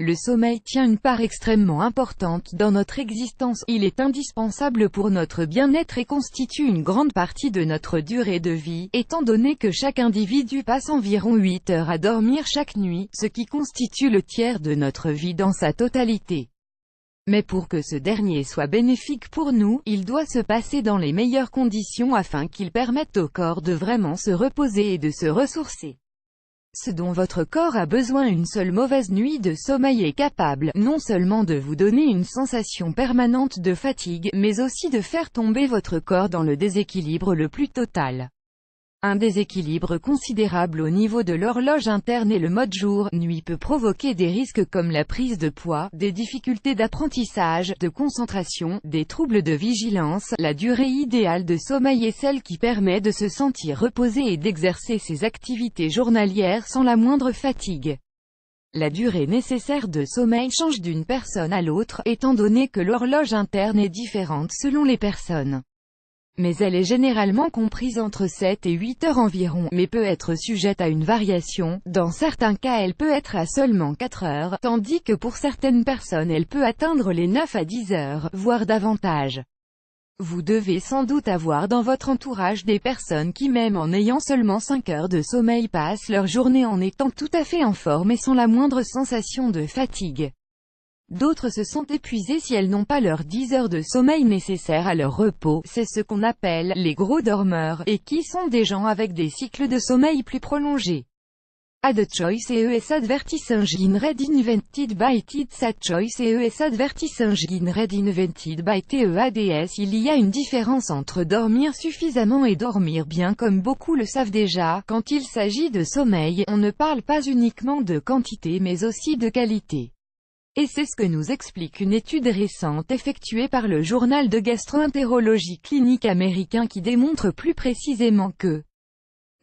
Le sommeil tient une part extrêmement importante dans notre existence, il est indispensable pour notre bien-être et constitue une grande partie de notre durée de vie, étant donné que chaque individu passe environ 8 heures à dormir chaque nuit, ce qui constitue le tiers de notre vie dans sa totalité. Mais pour que ce dernier soit bénéfique pour nous, il doit se passer dans les meilleures conditions afin qu'il permette au corps de vraiment se reposer et de se ressourcer. Ce dont votre corps a besoin, une seule mauvaise nuit de sommeil est capable, non seulement de vous donner une sensation permanente de fatigue, mais aussi de faire tomber votre corps dans le déséquilibre le plus total. Un déséquilibre considérable au niveau de l'horloge interne et le mode jour-nuit peut provoquer des risques comme la prise de poids, des difficultés d'apprentissage, de concentration, des troubles de vigilance. La durée idéale de sommeil est celle qui permet de se sentir reposé et d'exercer ses activités journalières sans la moindre fatigue. La durée nécessaire de sommeil change d'une personne à l'autre, étant donné que l'horloge interne est différente selon les personnes. Mais elle est généralement comprise entre 7 et 8 heures environ, mais peut être sujette à une variation. Dans certains cas elle peut être à seulement 4 heures, tandis que pour certaines personnes elle peut atteindre les 9 à 10 heures, voire davantage. Vous devez sans doute avoir dans votre entourage des personnes qui, même en ayant seulement 5 heures de sommeil, passent leur journée en étant tout à fait en forme et sans la moindre sensation de fatigue. D'autres se sont épuisés si elles n'ont pas leurs 10 heures de sommeil nécessaires à leur repos, c'est ce qu'on appelle les gros dormeurs, et qui sont des gens avec des cycles de sommeil plus prolongés. Ad choice ES advertising read invented by TEDS. Ad choice ES advertising read invented by TEADS. Il y a une différence entre dormir suffisamment et dormir bien. Comme beaucoup le savent déjà, quand il s'agit de sommeil, on ne parle pas uniquement de quantité mais aussi de qualité. Et c'est ce que nous explique une étude récente effectuée par le journal de gastro-entérologie clinique américain qui démontre plus précisément que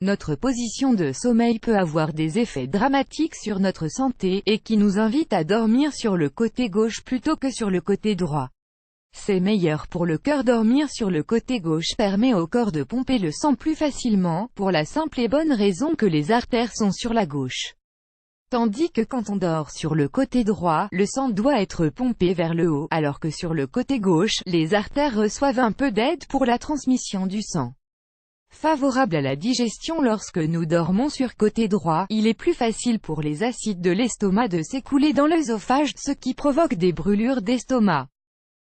notre position de sommeil peut avoir des effets dramatiques sur notre santé, et qui nous invite à dormir sur le côté gauche plutôt que sur le côté droit. C'est meilleur pour le cœur. Dormir sur le côté gauche permet au corps de pomper le sang plus facilement, pour la simple et bonne raison que les artères sont sur la gauche. Tandis que quand on dort sur le côté droit, le sang doit être pompé vers le haut, alors que sur le côté gauche, les artères reçoivent un peu d'aide pour la transmission du sang. Favorable à la digestion. Lorsque nous dormons sur côté droit, il est plus facile pour les acides de l'estomac de s'écouler dans l'œsophage, ce qui provoque des brûlures d'estomac.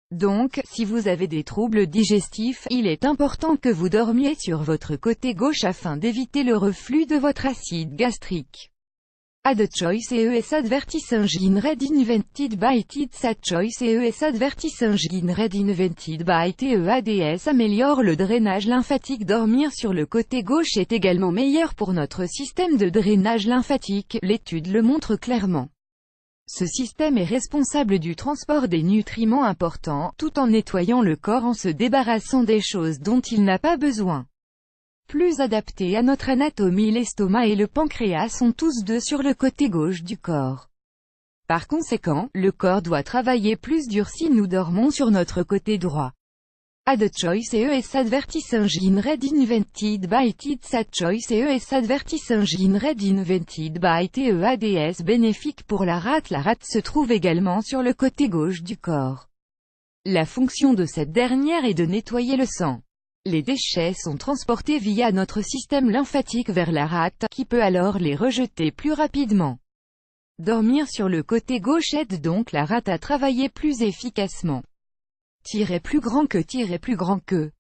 Donc, si vous avez des troubles digestifs, il est important que vous dormiez sur votre côté gauche afin d'éviter le reflux de votre acide gastrique. Ad choice ES advertising read invented by TEDS. Ad choice ES advertising read invented by TEADS améliore le drainage lymphatique. Dormir sur le côté gauche est également meilleur pour notre système de drainage lymphatique, l'étude le montre clairement. Ce système est responsable du transport des nutriments importants, tout en nettoyant le corps en se débarrassant des choses dont il n'a pas besoin. Plus adaptés à notre anatomie, l'estomac et le pancréas sont tous deux sur le côté gauche du corps. Par conséquent, le corps doit travailler plus dur si nous dormons sur notre côté droit. Ad choice ES advertising read invented by TEDS. Ad choice ES advertising read invented by TEADS. Bénéfique pour la rate. La rate se trouve également sur le côté gauche du corps. La fonction de cette dernière est de nettoyer le sang. Les déchets sont transportés via notre système lymphatique vers la rate, qui peut alors les rejeter plus rapidement. Dormir sur le côté gauche aide donc la rate à travailler plus efficacement. Plus grand que plus grand que